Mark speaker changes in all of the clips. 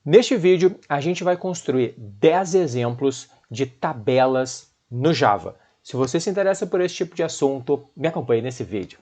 Speaker 1: Neste vídeo, a gente vai construir 10 exemplos de tabelas no Java. Se você se interessa por esse tipo de assunto, me acompanhe nesse vídeo.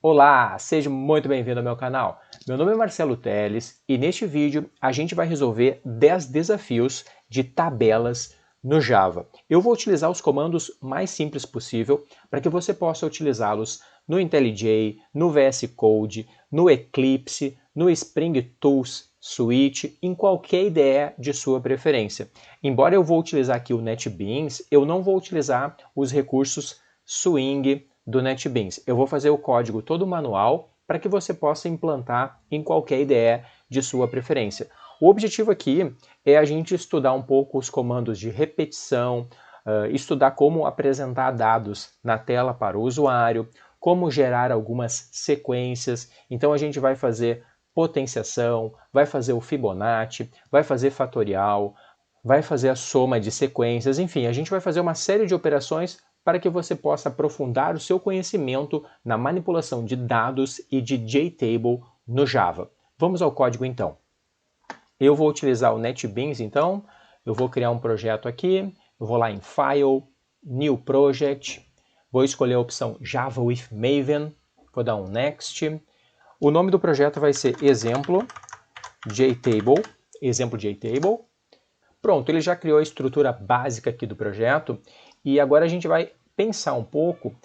Speaker 1: Olá, seja muito bem-vindo ao meu canal. Meu nome é Marcelo Teles e neste vídeo a gente vai resolver 10 desafios de tabelas no Java. Eu vou utilizar os comandos mais simples possível para que você possa utilizá-los no IntelliJ, no VS Code, no Eclipse, no Spring Tools Suite, em qualquer IDE de sua preferência. Embora eu vou utilizar aqui o NetBeans, eu não vou utilizar os recursos Swing do NetBeans. Eu vou fazer o código todo manual para que você possa implantar em qualquer IDE de sua preferência. O objetivo aqui é a gente estudar um pouco os comandos de repetição, estudar como apresentar dados na tela para o usuário, como gerar algumas sequências. Então a gente vai fazer potenciação, vai fazer o Fibonacci, vai fazer fatorial, vai fazer a soma de sequências, enfim, a gente vai fazer uma série de operações para que você possa aprofundar o seu conhecimento na manipulação de dados e de JTable no Java. Vamos ao código então. Eu vou utilizar o NetBeans então, eu vou criar um projeto aqui, eu vou lá em File, New Project, vou escolher a opção Java with Maven, vou dar um Next. O nome do projeto vai ser exemplo JTable, exemplo JTable. Pronto, ele já criou a estrutura básica aqui do projeto e agora a gente vai pensar um pouco,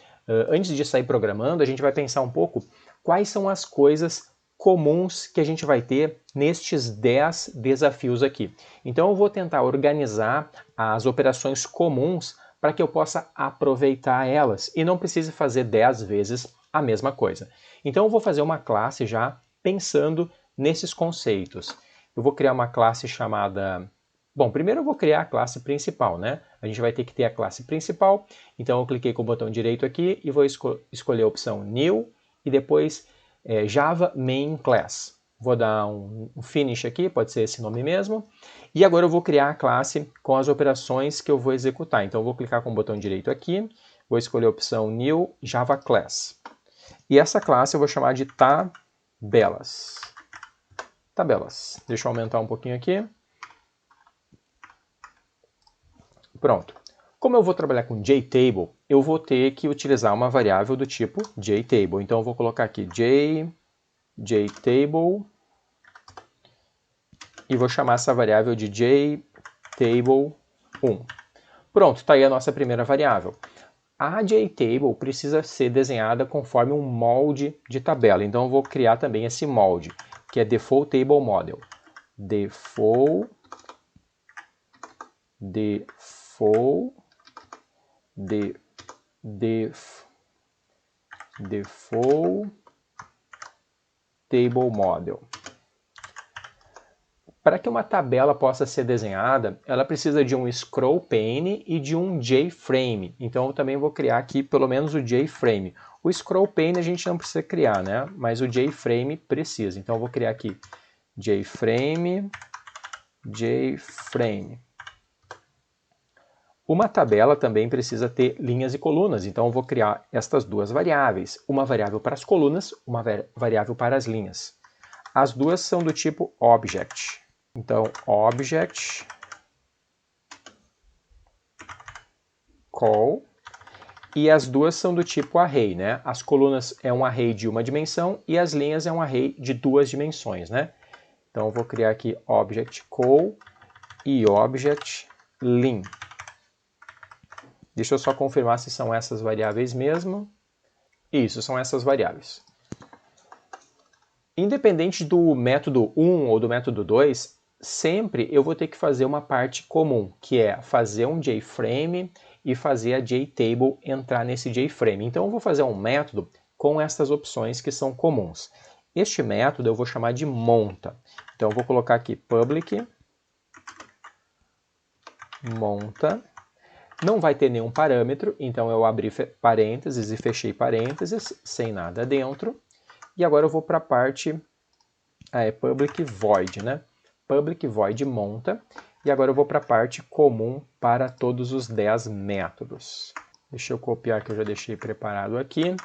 Speaker 1: antes de sair programando, a gente vai pensar um pouco quais são as coisas comuns que a gente vai ter nestes 10 desafios aqui. Então eu vou tentar organizar as operações comuns para que eu possa aproveitar elas e não precise fazer 10 vezes a mesma coisa. Então eu vou fazer uma classe já pensando nesses conceitos. Eu vou criar uma classe chamada... Bom, primeiro eu vou criar a classe principal, né? A gente vai ter que ter a classe principal, então eu cliquei com o botão direito aqui e vou escolher a opção New e depois Java Main Class. Vou dar um finish aqui, pode ser esse nome mesmo. E agora eu vou criar a classe com as operações que eu vou executar. Então eu vou clicar com o botão direito aqui, vou escolher a opção New Java Class. E essa classe eu vou chamar de tabelas. Tabelas. Deixa eu aumentar um pouquinho aqui. Pronto. Como eu vou trabalhar com JTable, eu vou ter que utilizar uma variável do tipo JTable. Então eu vou colocar aqui JTable e vou chamar essa variável de JTable1. Pronto, está aí a nossa primeira variável. A JTable precisa ser desenhada conforme um molde de tabela. Então eu vou criar também esse molde, que é Default Table Model. Default Table Model. Para que uma tabela possa ser desenhada, ela precisa de um scroll pane e de um JFrame. Então eu também vou criar aqui pelo menos o JFrame. O scroll pane a gente não precisa criar, né? Mas o JFrame precisa. Então eu vou criar aqui JFrame. Uma tabela também precisa ter linhas e colunas, então eu vou criar estas duas variáveis, uma variável para as colunas, uma variável para as linhas. As duas são do tipo object. Então, object call, e as duas são do tipo array, né? As colunas é um array de uma dimensão e as linhas é um array de duas dimensões, né? Então eu vou criar aqui object call e object lim. Deixa eu só confirmar se são essas variáveis mesmo. Isso, são essas variáveis. Independente do método 1 ou do método 2, sempre eu vou ter que fazer uma parte comum, que é fazer um JFrame e fazer a JTable entrar nesse JFrame. Então eu vou fazer um método com essas opções que são comuns. Este método eu vou chamar de monta. Então eu vou colocar aqui public monta. Não vai ter nenhum parâmetro, então eu abri parênteses e fechei parênteses, sem nada dentro. E agora eu vou para a parte public void, né? Public void monta. E agora eu vou para a parte comum para todos os 10 métodos. Deixa eu copiar que eu já deixei preparado aqui.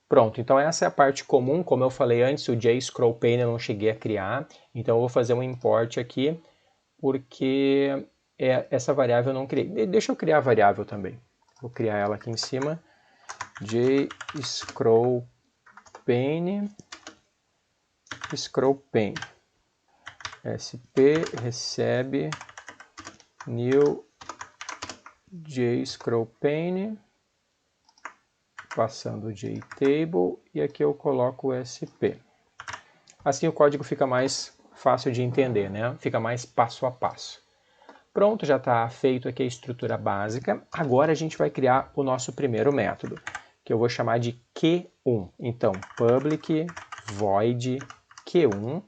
Speaker 1: Pronto, então essa é a parte comum. Como eu falei antes, o JScrollPane eu não cheguei a criar. Então eu vou fazer um import aqui, porque essa variável eu não criei. Deixa eu criar a variável também. Vou criar ela aqui em cima. JScrollPane. ScrollPane. SP recebe new JScrollPane, passando o JTable, e aqui eu coloco o SP. Assim o código fica mais fácil de entender, né? Fica mais passo a passo. Pronto, já está feito aqui a estrutura básica. Agora a gente vai criar o nosso primeiro método, que eu vou chamar de Q1. Então, public void Q1.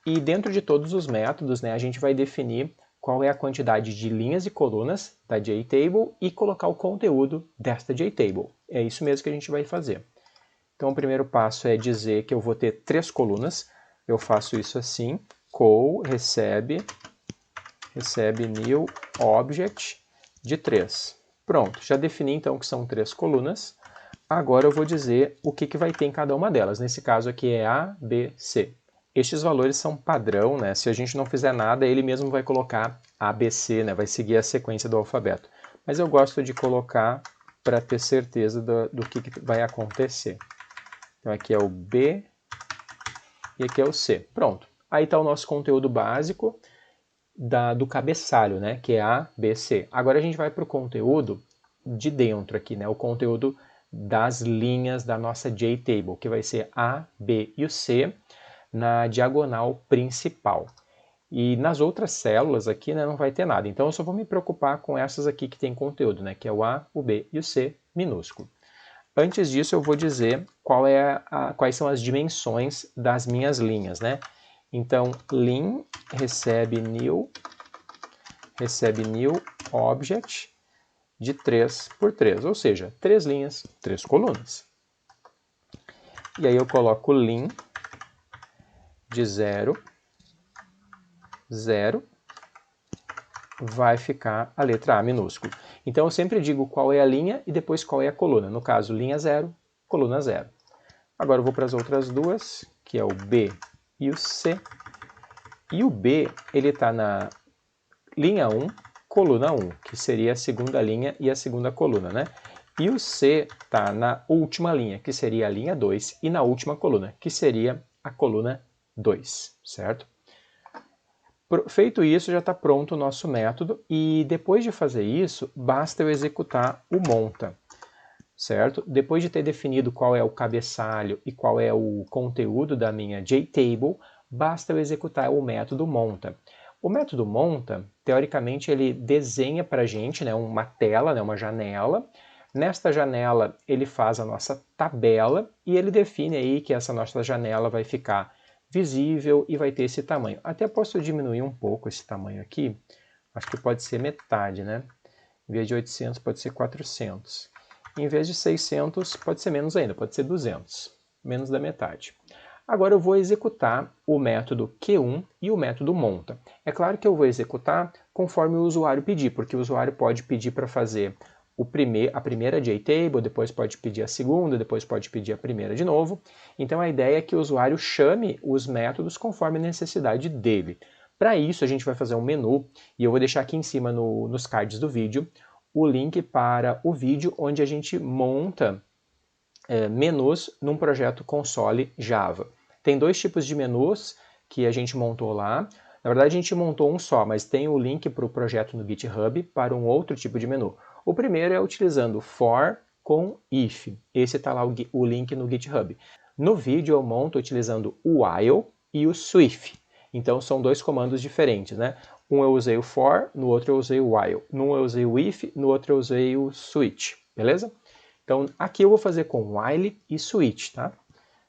Speaker 1: E dentro de todos os métodos, né, a gente vai definir qual é a quantidade de linhas e colunas da JTable e colocar o conteúdo desta JTable. É isso mesmo que a gente vai fazer. Então o primeiro passo é dizer que eu vou ter 3 colunas. Eu faço isso assim, call recebe new object de 3. Pronto, já defini então que são 3 colunas. Agora eu vou dizer o que vai ter em cada uma delas. Nesse caso aqui é A, B, C. Estes valores são padrão, né? Se a gente não fizer nada, ele mesmo vai colocar ABC, né? Vai seguir a sequência do alfabeto. Mas eu gosto de colocar para ter certeza do que vai acontecer. Então aqui é o B e aqui é o C. Pronto. Aí está o nosso conteúdo básico do cabeçalho, né? Que é A, B, C. Agora a gente vai para o conteúdo de dentro aqui, né? O conteúdo das linhas da nossa JTable, que vai ser A, B e o C na diagonal principal. E nas outras células aqui, né, não vai ter nada. Então eu só vou me preocupar com essas aqui que tem conteúdo, né, que é o A, o B e o C minúsculo. Antes disso eu vou dizer quais são as dimensões das minhas linhas, né? Então lim recebe new object de 3 por 3, ou seja, 3 linhas, 3 colunas. E aí eu coloco lim de 0, 0, vai ficar a letra A minúsculo. Então eu sempre digo qual é a linha e depois qual é a coluna. No caso, linha 0, coluna 0. Agora eu vou para as outras duas, que é o B e o C. E o B, ele está na linha 1, coluna 1, que seria a segunda linha e a segunda coluna, né? E o C está na última linha, que seria a linha 2, e na última coluna, que seria a coluna 2, certo? Feito isso, já está pronto o nosso método, e depois de fazer isso, basta eu executar o monta, certo? Depois de ter definido qual é o cabeçalho e qual é o conteúdo da minha JTable, basta eu executar o método monta. O método monta, teoricamente, ele desenha para a gente, né, uma tela, né, uma janela. Nesta janela, ele faz a nossa tabela e ele define aí que essa nossa janela vai ficar visível e vai ter esse tamanho. Até posso diminuir um pouco esse tamanho aqui. Acho que pode ser metade, né? Em vez de 800, pode ser 400. Em vez de 600, pode ser menos ainda, pode ser 200. Menos da metade. Agora eu vou executar o método Q1 e o método monta. É claro que eu vou executar conforme o usuário pedir, porque o usuário pode pedir para fazer a primeira JTable, depois pode pedir a segunda, depois pode pedir a primeira de novo. Então a ideia é que o usuário chame os métodos conforme a necessidade dele. Para isso a gente vai fazer um menu, e eu vou deixar aqui em cima nos cards do vídeo o link para o vídeo onde a gente monta menus num projeto console Java. Tem 2 tipos de menus que a gente montou lá. Na verdade a gente montou um só, mas tem o link para o projeto no GitHub para um outro tipo de menu. O primeiro é utilizando for com if. Esse está lá o link no GitHub. No vídeo eu monto utilizando o while e o swift. Então são 2 comandos diferentes, né? Um eu usei o for, no outro eu usei o while. Num eu usei o if, no outro eu usei o switch, beleza? Então aqui eu vou fazer com while e switch, tá?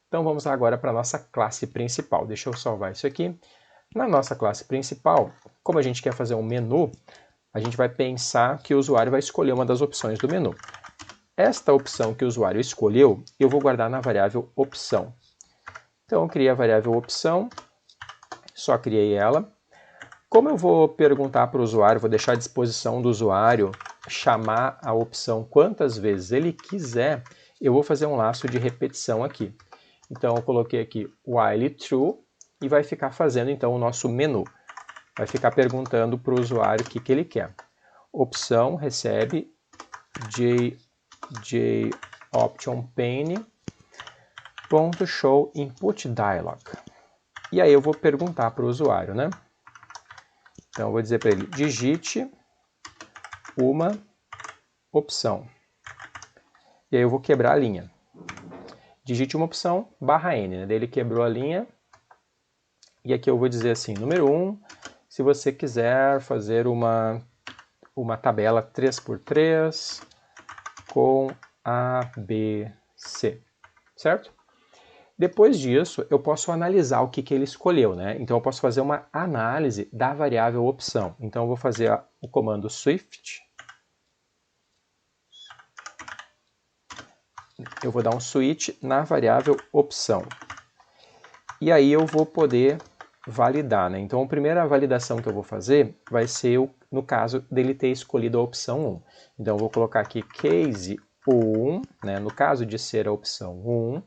Speaker 1: Então vamos agora para a nossa classe principal. Deixa eu salvar isso aqui. Na nossa classe principal, como a gente quer fazer um menu, a gente vai pensar que o usuário vai escolher uma das opções do menu. Esta opção que o usuário escolheu, eu vou guardar na variável opção. Então eu criei a variável opção, só criei ela. Como eu vou perguntar para o usuário, vou deixar à disposição do usuário chamar a opção quantas vezes ele quiser, eu vou fazer um laço de repetição aqui. Então, eu coloquei aqui while true e vai ficar fazendo, então, o nosso menu. Vai ficar perguntando para o usuário o que ele quer. Opção recebe option pane .show input dialog. E aí eu vou perguntar para o usuário, né? Então, eu vou dizer para ele, digite uma opção. E aí eu vou quebrar a linha. Digite uma opção, /n, né? Daí ele quebrou a linha. E aqui eu vou dizer assim, número 1, se você quiser fazer uma tabela 3x3 com ABC, certo? Depois disso, eu posso analisar o que ele escolheu, né? Então eu posso fazer uma análise da variável opção. Então eu vou fazer o comando swift. Eu vou dar um switch na variável opção. E aí eu vou poder validar, né? Então a primeira validação que eu vou fazer vai ser no caso dele ter escolhido a opção 1. Então eu vou colocar aqui case 1, né? No caso de ser a opção 1,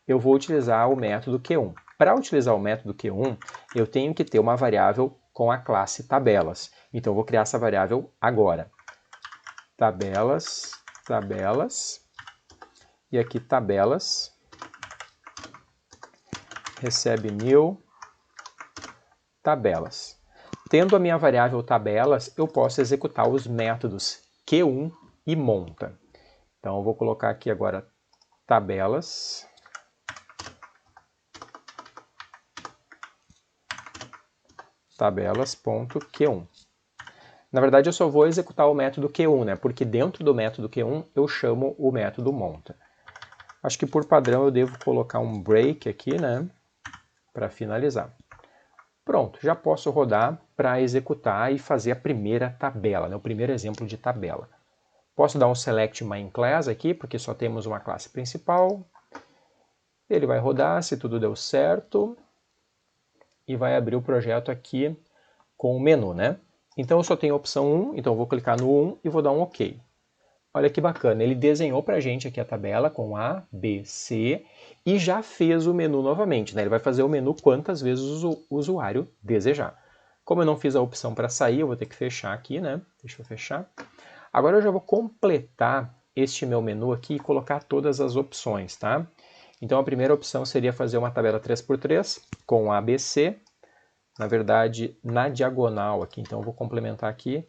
Speaker 1: eu vou utilizar o método Q1. Para utilizar o método Q1, eu tenho que ter uma variável com a classe tabelas. Então eu vou criar essa variável agora. Tabelas, e aqui tabelas, recebe new tabelas. Tendo a minha variável tabelas, eu posso executar os métodos Q1 e monta. Então eu vou colocar aqui agora tabelas, tabelas.q1. Na verdade, eu só vou executar o método Q1, né? Porque dentro do método Q1 eu chamo o método monta. Acho que por padrão eu devo colocar um break aqui, né? Para finalizar. Pronto, já posso rodar para executar e fazer a primeira tabela, né? O primeiro exemplo de tabela. Posso dar um select main class aqui, porque só temos uma classe principal. Ele vai rodar, se tudo deu certo, e vai abrir o projeto aqui com o menu, né? Então eu só tenho a opção 1, então eu vou clicar no 1 e vou dar um OK. Olha que bacana, ele desenhou para a gente aqui a tabela com A, B, C e já fez o menu novamente, né? Ele vai fazer o menu quantas vezes o usuário desejar. Como eu não fiz a opção para sair, eu vou ter que fechar aqui, né? Deixa eu fechar. Agora eu já vou completar este meu menu aqui e colocar todas as opções, tá? Então a primeira opção seria fazer uma tabela 3x3 com ABC, na verdade na diagonal aqui, então eu vou complementar aqui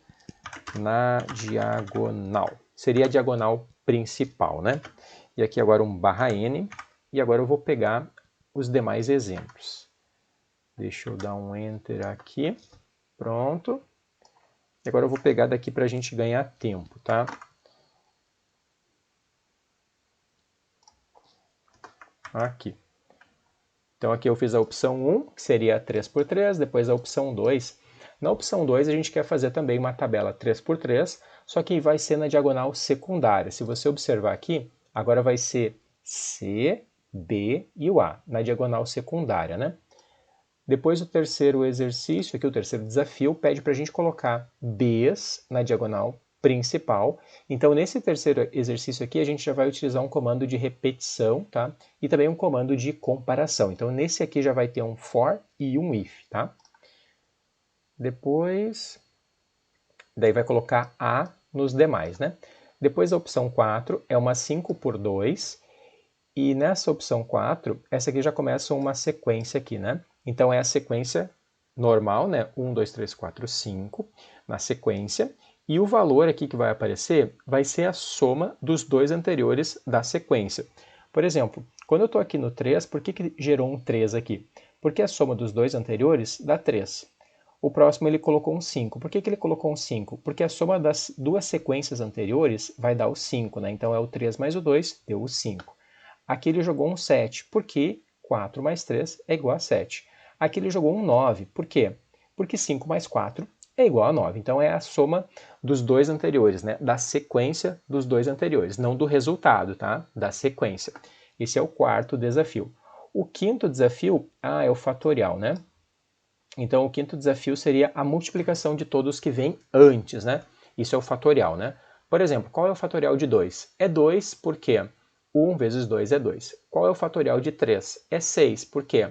Speaker 1: na diagonal. Seria a diagonal principal, né? E aqui agora um /n, e agora eu vou pegar os demais exemplos. Deixa eu dar um Enter aqui, pronto. E agora eu vou pegar daqui para a gente ganhar tempo, tá? Aqui. Então aqui eu fiz a opção 1, que seria 3x3, depois a opção 2. Na opção 2 a gente quer fazer também uma tabela 3x3, só que vai ser na diagonal secundária. Se você observar aqui, agora vai ser C, B e o A, na diagonal secundária, né? Depois o terceiro exercício, aqui o terceiro desafio, pede para a gente colocar Bs na diagonal principal. Então, nesse terceiro exercício aqui, a gente já vai utilizar um comando de repetição, tá? E também um comando de comparação. Então, nesse aqui já vai ter um for e um if, tá? Depois, daí vai colocar A nos demais, né? Depois a opção 4 é uma 5x2. E nessa opção 4, essa aqui já começa uma sequência aqui, né? Então é a sequência normal, né? 1, 2, 3, 4, 5, na sequência. E o valor aqui que vai aparecer vai ser a soma dos dois anteriores da sequência. Por exemplo, quando eu estou aqui no 3, por que gerou um 3 aqui? Porque a soma dos dois anteriores dá 3. O próximo ele colocou um 5. Por que ele colocou um 5? Porque a soma das duas sequências anteriores vai dar o 5, né? Então é o 3 mais o 2, deu o 5. Aqui ele jogou um 7, porque 4 mais 3 é igual a 7. Aqui ele jogou um 9, por quê? Porque 5 mais 4 é igual a 9. Então é a soma dos dois anteriores, né? Da sequência dos dois anteriores, não do resultado, tá? Da sequência. Esse é o quarto desafio. O quinto desafio, é o fatorial, né? Então o quinto desafio seria a multiplicação de todos que vêm antes, né? Isso é o fatorial, né? Por exemplo, qual é o fatorial de 2? É 2 porque 1 vezes 2 é 2. Qual é o fatorial de 3? É 6. Por quê?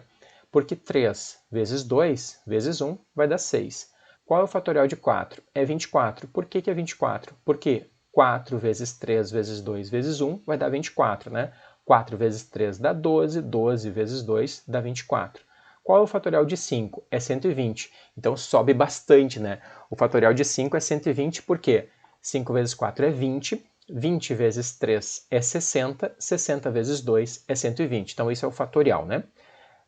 Speaker 1: Porque 3 vezes 2 vezes 1 vai dar 6. Qual é o fatorial de 4? É 24. Por que é 24? Porque 4 vezes 3 vezes 2 vezes 1 vai dar 24, né? 4 vezes 3 dá 12, 12 vezes 2 dá 24. Qual é o fatorial de 5? É 120. Então sobe bastante, né? O fatorial de 5 é 120 porque 5 vezes 4 é 20, 20 vezes 3 é 60, 60 vezes 2 é 120. Então isso é o fatorial, né?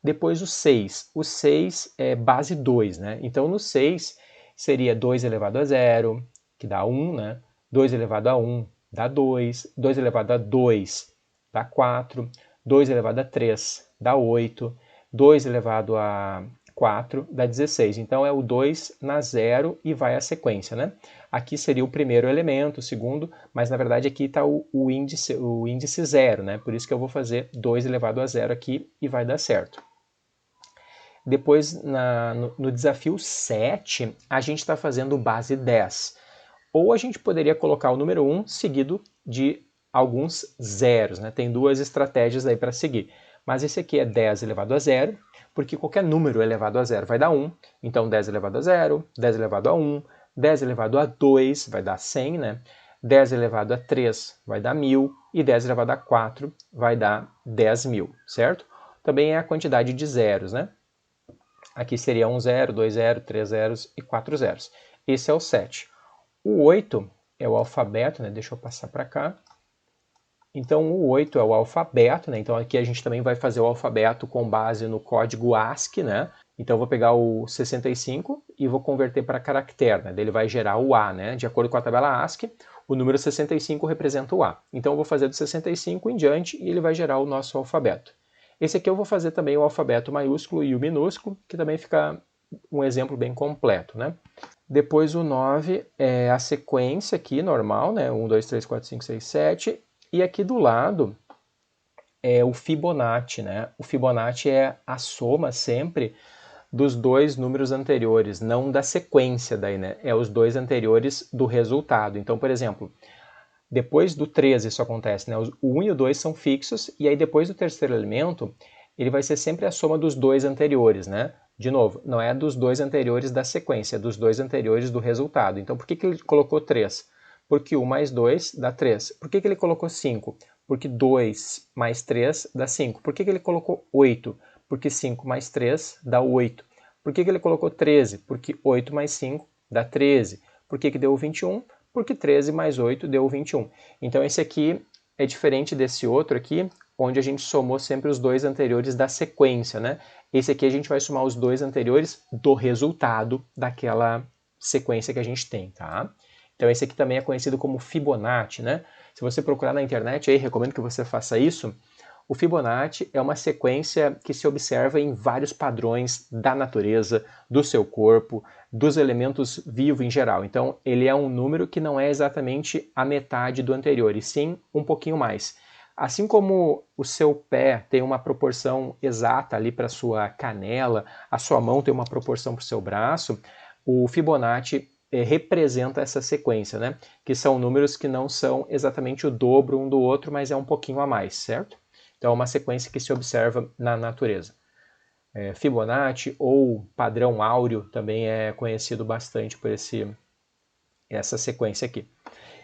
Speaker 1: Depois o 6. O 6 é base 2, né? Então no 6 seria 2 elevado a 0, que dá 1, né? 2 elevado a 1 dá 2, 2 elevado a 2 dá 4, 2 elevado a 3 dá 8, 2 elevado a 4 dá 16. Então é o 2 na 0 e vai a sequência, né? Aqui seria o primeiro elemento, o segundo, mas na verdade aqui está o índice 0, né? Por isso que eu vou fazer 2 elevado a 0 aqui e vai dar certo. Depois, no desafio 7, a gente está fazendo base 10. Ou a gente poderia colocar o número 1 seguido de alguns zeros, né? Tem duas estratégias aí para seguir. Mas esse aqui é 10 elevado a 0, porque qualquer número elevado a 0 vai dar 1. Então 10 elevado a 0, 10 elevado a 1, 10 elevado a 2 vai dar 100, né? 10 elevado a 3 vai dar 1000 e 10 elevado a 4 vai dar 10.000, certo? Também é a quantidade de zeros, né? Aqui seria 1 zero, 2 zero, 3 zeros e 4 zeros. Esse é o 7. O 8 é o alfabeto, né? Deixa eu passar para cá. Então, o 8 é o alfabeto, né? Então, aqui a gente também vai fazer o alfabeto com base no código ASCII, né? Então, eu vou pegar o 65 e vou converter para caractere, né? Ele vai gerar o A, né? De acordo com a tabela ASCII, o número 65 representa o A. Então, eu vou fazer do 65 em diante e ele vai gerar o nosso alfabeto. Esse aqui eu vou fazer também o alfabeto maiúsculo e o minúsculo, que também fica um exemplo bem completo, né? Depois o 9 é a sequência aqui, normal, né? 1, 2, 3, 4, 5, 6, 7. E aqui do lado é o Fibonacci, né? O Fibonacci é a soma sempre dos dois números anteriores, não da sequência daí, né? É os dois anteriores do resultado. Então, por exemplo, depois do 13 isso acontece, né? O 1 e o 2 são fixos, e aí depois do terceiro elemento, ele vai ser sempre a soma dos dois anteriores, né? De novo, não é dos dois anteriores da sequência, é dos dois anteriores do resultado. Então, por que ele colocou 3? Porque 1 mais 2 dá 3. Por que ele colocou 5? Porque 2 mais 3 dá 5. Por que ele colocou 8? Porque 5 mais 3 dá 8. Por que ele colocou 13? Porque 8 mais 5 dá 13. Por que deu 21? Porque 13 mais 8 deu 21. Então esse aqui é diferente desse outro aqui, onde a gente somou sempre os dois anteriores da sequência, né? Esse aqui a gente vai somar os dois anteriores do resultado daquela sequência que a gente tem, tá? Então esse aqui também é conhecido como Fibonacci, né? Se você procurar na internet, aí recomendo que você faça isso. O Fibonacci é uma sequência que se observa em vários padrões da natureza, do seu corpo, dos elementos vivos em geral. Então, ele é um número que não é exatamente a metade do anterior, e sim um pouquinho mais. Assim como o seu pé tem uma proporção exata ali para a sua canela, a sua mão tem uma proporção para o seu braço, o Fibonacci representa essa sequência, né? Que são números que não são exatamente o dobro um do outro, mas é um pouquinho a mais, certo? Então, é uma sequência que se observa na natureza. Fibonacci ou padrão áureo também é conhecido bastante por essa sequência aqui.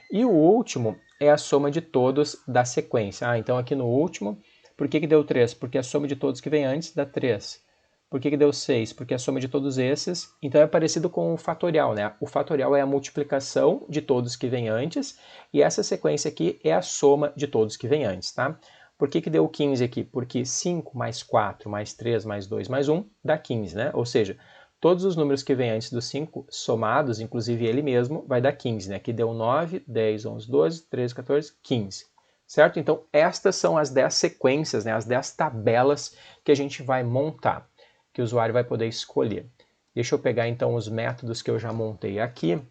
Speaker 1: E o último é a soma de todos da sequência. Então, aqui no último, por que deu 3? Porque a soma de todos que vem antes dá 3. Por que deu 6? Porque a soma de todos esses, então é parecido com o fatorial, né? O fatorial é a multiplicação de todos que vem antes, e essa sequência aqui é a soma de todos que vem antes, tá? Por que deu 15 aqui? Porque 5 mais 4 mais 3 mais 2 mais 1 dá 15, né? Ou seja, todos os números que vêm antes do 5 somados, inclusive ele mesmo, vai dar 15, né? Aqui deu 9, 10, 11, 12, 13, 14, 15. Certo? Então, estas são as 10 sequências, né? As 10 tabelas que a gente vai montar, que o usuário vai poder escolher. Deixa eu pegar, então, os métodos que eu já montei aqui.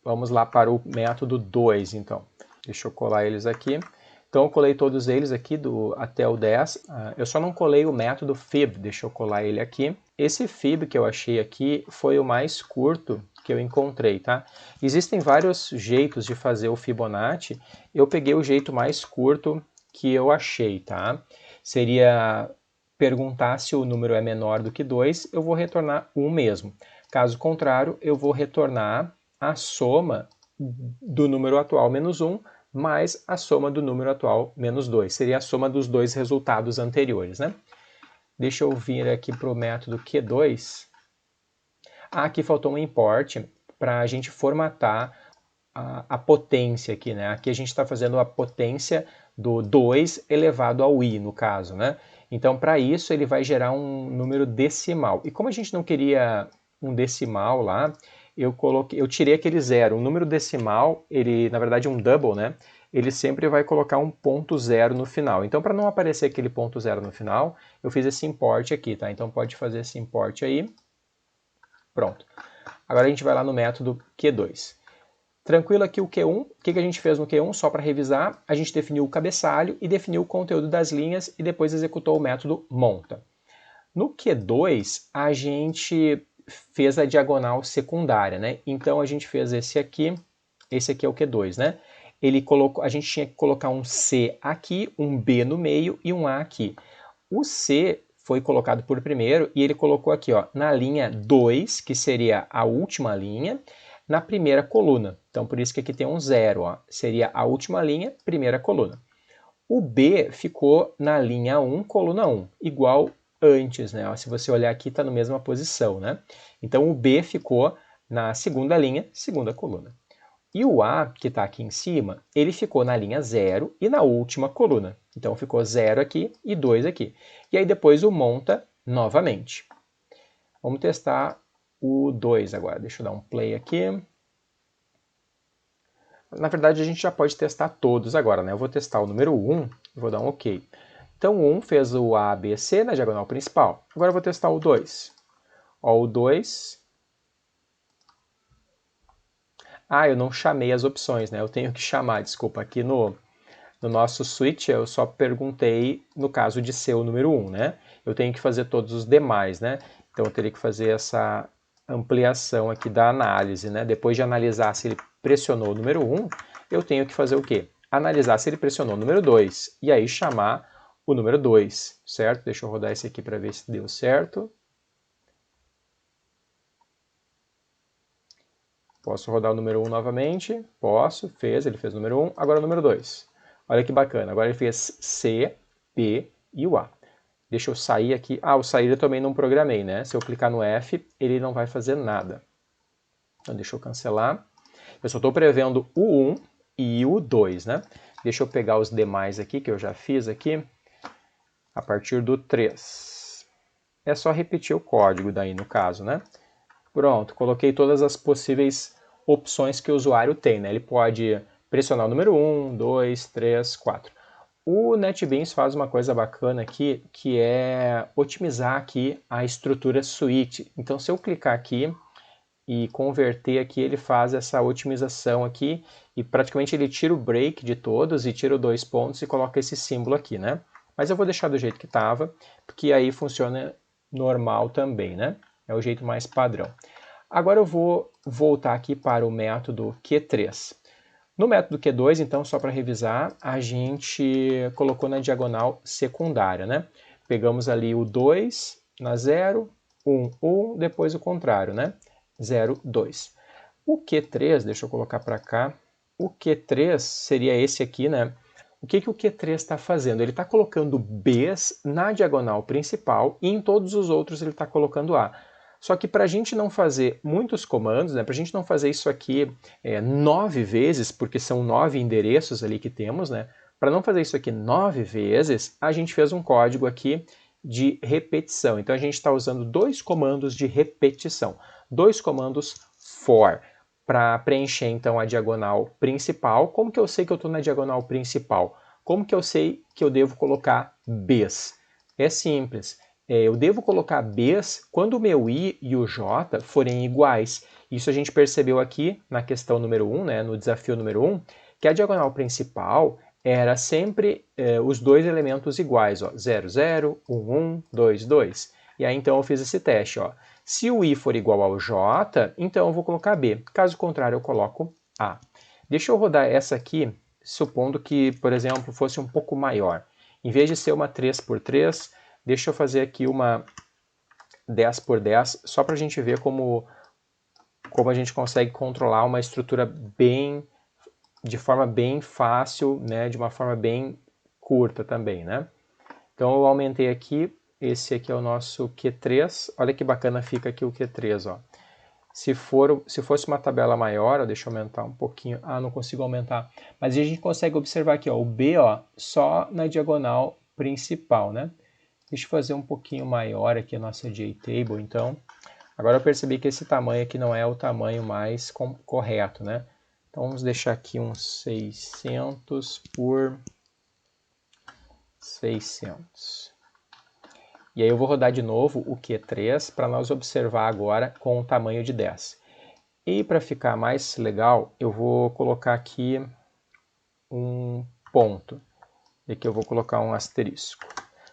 Speaker 1: Vamos lá para o método 2, então. Deixa eu colar eles aqui. Então, eu colei todos eles aqui até o 10. Eu só não colei o método fib, deixa eu colar ele aqui. Esse fib que eu achei aqui foi o mais curto que eu encontrei, tá? Existem vários jeitos de fazer o Fibonacci, eu peguei o jeito mais curto que eu achei, tá? Seria perguntar se o número é menor do que 2, eu vou retornar 1 mesmo. Caso contrário, eu vou retornar a soma do número atual menos 1 mais a soma do número atual menos 2. Seria a soma dos dois resultados anteriores, né? Deixa eu vir aqui para o método Q2. Aqui faltou um import para a gente formatar a potência aqui, né? Aqui a gente está fazendo a potência do 2 elevado ao i, no caso, né? Então, para isso, ele vai gerar um número decimal. E como a gente não queria um decimal lá, eu tirei aquele zero. Um número decimal, ele, na verdade, um double, né? Ele sempre vai colocar um ponto zero no final. Então, para não aparecer aquele ponto zero no final, eu fiz esse import aqui, tá? Então, pode fazer esse import aí. Pronto. Agora a gente vai lá no método Q2. Tranquilo aqui o Q1. O que a gente fez no Q1? Só para revisar, a gente definiu o cabeçalho e definiu o conteúdo das linhas e depois executou o método monta. No Q2, a gente fez a diagonal secundária, né? Então a gente fez esse aqui é o Q2, né? A gente tinha que colocar um C aqui, um B no meio e um A aqui. O C foi colocado por primeiro e ele colocou aqui, ó, na linha 2, que seria a última linha, na primeira coluna. Então, por isso que aqui tem um 0, ó, seria a última linha, primeira coluna. O B ficou na linha 1, coluna 1, igual antes, né? Ó, se você olhar aqui, está na mesma posição, né? Então, o B ficou na segunda linha, segunda coluna. E o A, que está aqui em cima, ele ficou na linha 0 e na última coluna. Então, ficou 0 aqui e 2 aqui. E aí, depois o monta novamente. Vamos testar o 2 agora. Deixa eu dar um play aqui. Na verdade, a gente já pode testar todos agora, né? Eu vou testar o número 1 e vou dar um OK. Então, o 1 fez o A, B, C na diagonal principal. Agora eu vou testar o 2. Ó, o 2... Ah, eu não chamei as opções, né? Eu tenho que chamar, desculpa. Aqui no nosso switch eu só perguntei no caso de ser o número 1, né? Eu tenho que fazer todos os demais, né? Então eu teria que fazer essa ampliação aqui da análise, né? Depois de analisar se ele pressionou o número 1, eu tenho que fazer o quê? Analisar se ele pressionou o número 2 e aí chamar o número 2, certo? Deixa eu rodar esse aqui para ver se deu certo. Posso rodar o número 1 novamente? Posso, ele fez o número 1, agora o número 2. Olha que bacana, agora ele fez C, B e o A. Deixa eu sair aqui. Ah, o sair eu também não programei, né? Se eu clicar no F, ele não vai fazer nada. Então deixa eu cancelar. Eu só estou prevendo o 1 e o 2, né? Deixa eu pegar os demais aqui, que eu já fiz aqui, a partir do 3. É só repetir o código daí, no caso, né? Pronto, coloquei todas as possíveis opções que o usuário tem, né? Ele pode pressionar o número 1, 2, 3, 4. O NetBeans faz uma coisa bacana aqui, que é otimizar aqui a estrutura switch. Então, se eu clicar aqui e converter aqui, ele faz essa otimização aqui e praticamente ele tira o break de todos e tira os 2 pontos e coloca esse símbolo aqui, né? Mas eu vou deixar do jeito que estava, porque aí funciona normal também, né? É o jeito mais padrão. Agora eu vou voltar aqui para o método Q3. No método Q2, então, só para revisar, a gente colocou na diagonal secundária, né? Pegamos ali o 2 na 0, 1, 1, depois o contrário, né? 0, 2. O Q3, deixa eu colocar para cá, o Q3 seria esse aqui, né? O que o Q3 está fazendo? Ele está colocando Bs na diagonal principal e em todos os outros ele está colocando A. Só que para a gente não fazer muitos comandos, né, para a gente não fazer isso aqui 9 vezes, porque são 9 endereços ali que temos, né, para não fazer isso aqui 9 vezes, a gente fez um código aqui de repetição. Então a gente está usando 2 comandos de repetição, 2 comandos for, para preencher então a diagonal principal. Como que eu sei que eu estou na diagonal principal? Como que eu sei que eu devo colocar Bs? É simples. Eu devo colocar Bs quando o meu I e o J forem iguais. Isso a gente percebeu aqui na questão número 1, né, no desafio número 1, que a diagonal principal era sempre os 2 elementos iguais, ó, 0, 0, 1, 1, 2, 2. E aí então eu fiz esse teste, ó. Se o I for igual ao J, então eu vou colocar B. Caso contrário, eu coloco A. Deixa eu rodar essa aqui, supondo que, por exemplo, fosse um pouco maior. Em vez de ser uma 3x3, deixa eu fazer aqui uma 10x10, só para a gente ver como a gente consegue controlar uma estrutura de forma bem fácil, né, de uma forma bem curta também, né? Então eu aumentei aqui, esse aqui é o nosso Q3, olha que bacana fica aqui o Q3, ó. Se fosse uma tabela maior, ó, deixa eu aumentar um pouquinho, não consigo aumentar, mas a gente consegue observar aqui, ó, o B, ó, só na diagonal principal, né? Deixa eu fazer um pouquinho maior aqui a nossa JTable, então. Agora eu percebi que esse tamanho aqui não é o tamanho mais correto, né? Então vamos deixar aqui uns 600 por 600. E aí eu vou rodar de novo o Q3 para nós observar agora com o tamanho de 10. E para ficar mais legal, eu vou colocar aqui um ponto. E aqui eu vou colocar um asterisco.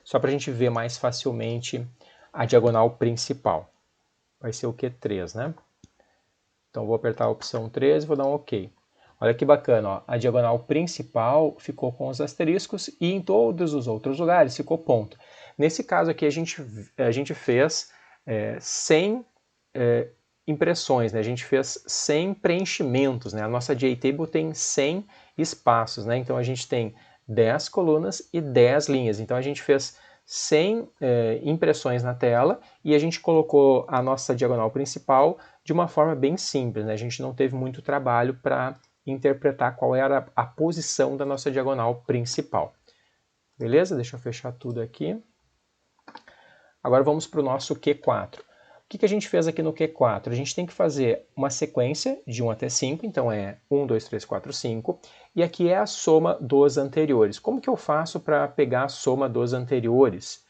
Speaker 1: Só para a gente ver mais facilmente a diagonal principal. Vai ser o Q3, né? Então vou apertar a opção 3 e vou dar um OK. Olha que bacana, ó. A diagonal principal ficou com os asteriscos e em todos os outros lugares ficou ponto. Nesse caso aqui a gente fez 100 impressões, né? A gente fez 100 preenchimentos, né? A nossa JTable tem 100 espaços, né? Então a gente tem 10 colunas e 10 linhas. Então a gente fez 100 impressões na tela e a gente colocou a nossa diagonal principal de uma forma bem simples, né? A gente não teve muito trabalho para interpretar qual era a posição da nossa diagonal principal. Beleza? Deixa eu fechar tudo aqui. Agora vamos para o nosso Q4. O que a gente fez aqui no Q4? A gente tem que fazer uma sequência de 1 até 5, então é 1, 2, 3, 4, 5, e aqui é a soma dos anteriores. Como que eu faço para pegar a soma dos anteriores?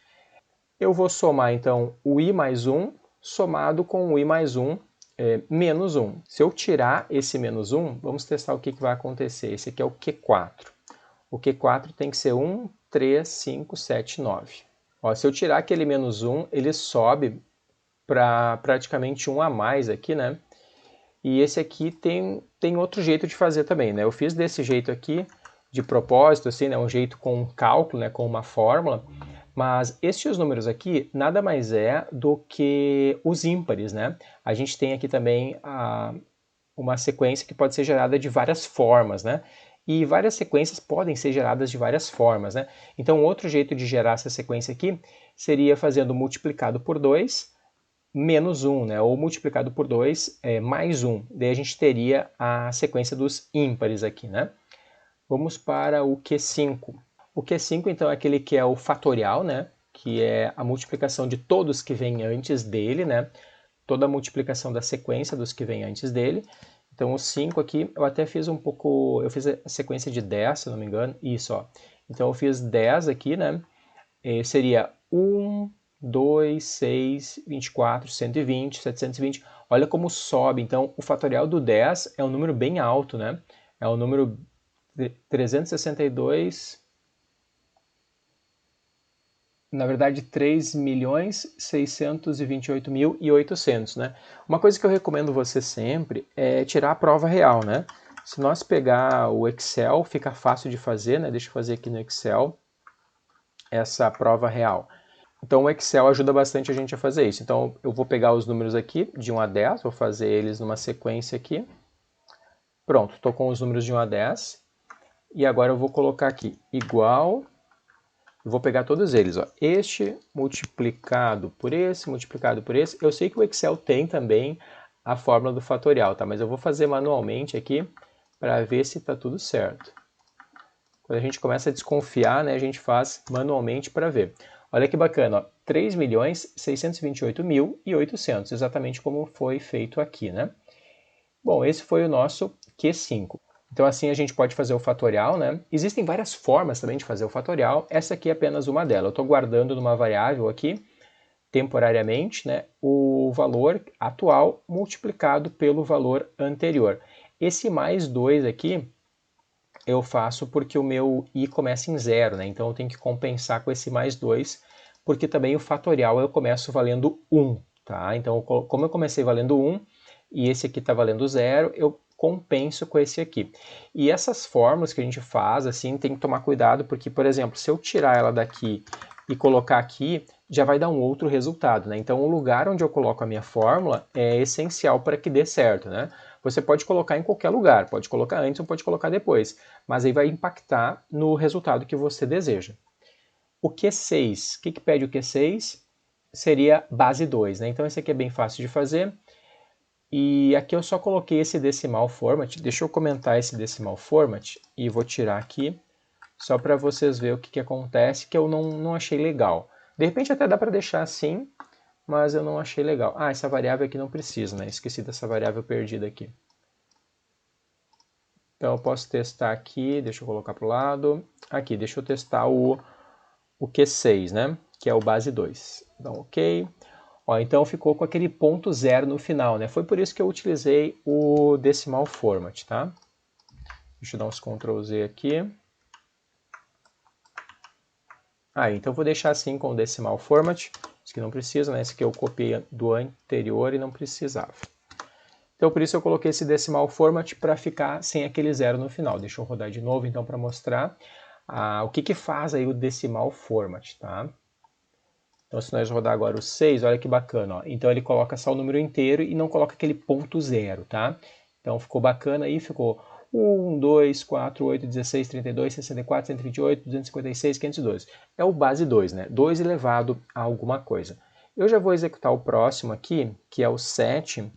Speaker 1: Eu vou somar, então, o I mais 1 somado com o I mais 1 menos 1. Se eu tirar esse menos 1, vamos testar o que vai acontecer. Esse aqui é o Q4. O Q4 tem que ser 1, 3, 5, 7, 9. Ó, se eu tirar aquele menos 1, ele sobe para praticamente 1 a mais aqui, né? E esse aqui tem outro jeito de fazer também, né? Eu fiz desse jeito aqui, de propósito, assim, né? Um jeito com um cálculo, né? Com uma fórmula. Mas estes números aqui nada mais é do que os ímpares, né? A gente tem aqui também uma sequência que pode ser gerada de várias formas, né? E várias sequências podem ser geradas de várias formas, né? Então, outro jeito de gerar essa sequência aqui seria fazendo multiplicado por 2 menos 1, né? Ou multiplicado por 2 mais 1. Daí a gente teria a sequência dos ímpares aqui, né? Vamos para o Q5. O Q5, então, é aquele que é o fatorial, né? Que é a multiplicação de todos que vêm antes dele, né? Toda a multiplicação da sequência dos que vêm antes dele. Então, o 5 aqui, eu até fiz um pouco... Eu fiz a sequência de 10, se não me engano. Isso, ó. Então, eu fiz 10 aqui, né? Seria 1, 2, 6, 24, 120, 720. Olha como sobe. Então, o fatorial do 10 é um número bem alto, né? É o número 362... Na verdade, 3.628.800, né? Uma coisa que eu recomendo você sempre é tirar a prova real, né? Se nós pegar o Excel, fica fácil de fazer, né? Deixa eu fazer aqui no Excel essa prova real. Então o Excel ajuda bastante a gente a fazer isso. Então eu vou pegar os números aqui de 1 a 10, vou fazer eles numa sequência aqui. Pronto, estou com os números de 1 a 10. E agora eu vou colocar aqui igual... Eu vou pegar todos eles, ó. Este multiplicado por esse, multiplicado por esse. Eu sei que o Excel tem também a fórmula do fatorial, tá? Mas eu vou fazer manualmente aqui para ver se está tudo certo. Quando a gente começa a desconfiar, né, a gente faz manualmente para ver. Olha que bacana, ó. 3.628.800, exatamente como foi feito aqui, né? Bom, esse foi o nosso Q5. Então assim a gente pode fazer o fatorial, né? Existem várias formas também de fazer o fatorial, essa aqui é apenas uma delas. Eu estou guardando numa variável aqui, temporariamente, né, o valor atual multiplicado pelo valor anterior. Esse mais 2 aqui eu faço porque o meu i começa em 0, né? Então eu tenho que compensar com esse mais 2, porque também o fatorial eu começo valendo 1. tá? Então, como eu comecei valendo 1 e esse aqui está valendo 0, eu compenso com esse aqui. E essas fórmulas que a gente faz, assim, tem que tomar cuidado, porque, por exemplo, se eu tirar ela daqui e colocar aqui, já vai dar um outro resultado, né? Então, o lugar onde eu coloco a minha fórmula é essencial para que dê certo, né? Você pode colocar em qualquer lugar, pode colocar antes ou pode colocar depois, mas aí vai impactar no resultado que você deseja. O Q6, o que pede o Q6? Seria base 2, né? Então esse aqui é bem fácil de fazer. E aqui eu só coloquei esse decimal format. Deixa eu comentar esse decimal format e vou tirar aqui, só para vocês verem o que acontece, que eu não achei legal. De repente até dá para deixar assim, mas eu não achei legal. Ah, essa variável aqui não precisa, né? Esqueci dessa variável perdida aqui. Então eu posso testar aqui, deixa eu colocar para o lado. Aqui, deixa eu testar o Q6, né? Que é o base 2. Então, ok. Ó, então ficou com aquele ponto zero no final, né? Foi por isso que eu utilizei o decimal format, tá? Deixa eu dar uns Ctrl Z aqui. Então eu vou deixar assim com o decimal format. Isso aqui não precisa, né? Esse aqui eu copiei do anterior e não precisava. Então por isso eu coloquei esse decimal format para ficar sem aquele zero no final. Deixa eu rodar de novo então para mostrar o que faz aí o decimal format, tá? Então se nós rodar agora o 6, olha que bacana, ó. Então ele coloca só o número inteiro e não coloca aquele ponto zero, tá? Então ficou bacana aí, ficou 1, 2, 4, 8, 16, 32, 64, 128, 256, 512. É o base 2, né? 2 elevado a alguma coisa. Eu já vou executar o próximo aqui, que é o 7,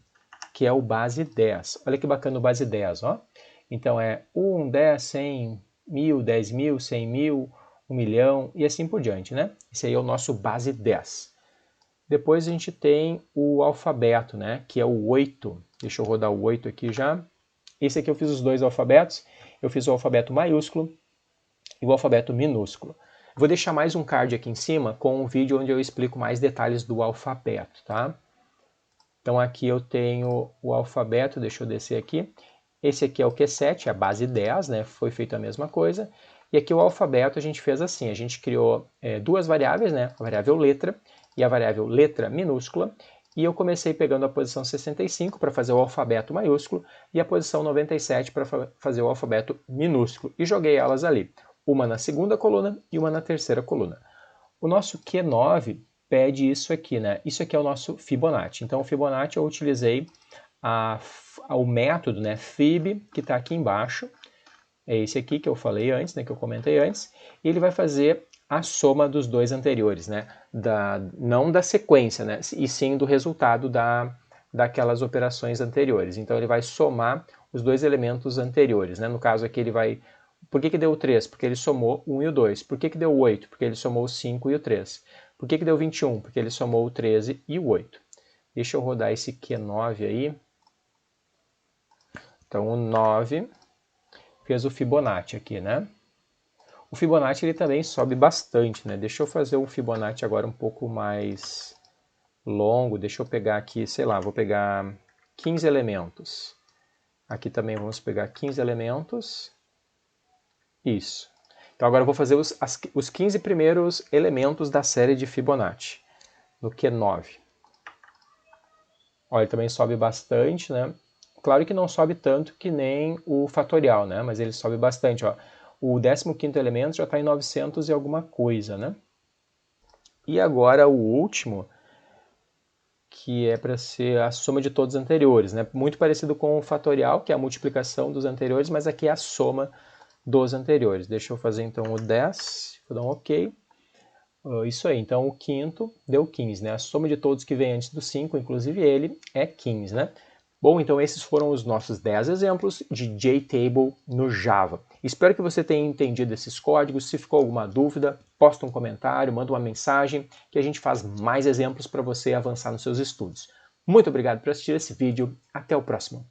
Speaker 1: que é o base 10. Olha que bacana o base 10, ó. Então é 1, 10, 100, 1000, 10.000, 100.000, 1 milhão e assim por diante, né? Esse aí é o nosso base 10. Depois a gente tem o alfabeto, né? Que é o 8. Deixa eu rodar o 8 aqui já. Esse aqui eu fiz os dois alfabetos. Eu fiz o alfabeto maiúsculo e o alfabeto minúsculo. Vou deixar mais um card aqui em cima com um vídeo onde eu explico mais detalhes do alfabeto, tá? Então aqui eu tenho o alfabeto, deixa eu descer aqui. Esse aqui é o Q7, a base 10, né? Foi feito a mesma coisa. E aqui o alfabeto a gente fez assim, a gente criou duas variáveis, né? A variável letra e a variável letra minúscula. E eu comecei pegando a posição 65 para fazer o alfabeto maiúsculo e a posição 97 para fazer o alfabeto minúsculo. E joguei elas ali, uma na segunda coluna e uma na terceira coluna. O nosso Q9 pede isso aqui, né? Isso aqui é o nosso Fibonacci. Então o Fibonacci eu utilizei o método, né, Fib, que está aqui embaixo. É esse aqui que eu falei antes, né, que eu comentei antes. E ele vai fazer a soma dos dois anteriores, né? Não da sequência, né? E sim do resultado daquelas operações anteriores. Então ele vai somar os dois elementos anteriores, né? No caso aqui ele vai... Por que deu o 3? Porque ele somou o 1 e o 2. Por que deu o 8? Porque ele somou o 5 e o 3. Por que deu 21? Porque ele somou o 13 e o 8. Deixa eu rodar esse Q9 aí. Então o 9 fez o Fibonacci aqui, né? O Fibonacci ele também sobe bastante, né? Deixa eu fazer um Fibonacci agora um pouco mais longo. Deixa eu pegar aqui, sei lá, vou pegar 15 elementos. Aqui também vamos pegar 15 elementos. Isso. Então agora eu vou fazer os 15 primeiros elementos da série de Fibonacci, no Q9. Olha, ele também sobe bastante, né? Claro que não sobe tanto que nem o fatorial, né? Mas ele sobe bastante, ó. O 15º elemento já está em 900 e alguma coisa, né? E agora o último, que é para ser a soma de todos os anteriores, né? Muito parecido com o fatorial, que é a multiplicação dos anteriores, mas aqui é a soma dos anteriores. Deixa eu fazer então o 10, vou dar um OK. Isso aí, então o quinto deu 15, né? A soma de todos que vem antes do 5, inclusive ele, é 15, né? Bom, então esses foram os nossos 10 exemplos de JTable no Java. Espero que você tenha entendido esses códigos. Se ficou alguma dúvida, posta um comentário, manda uma mensagem, que a gente faz mais exemplos para você avançar nos seus estudos. Muito obrigado por assistir esse vídeo. Até o próximo.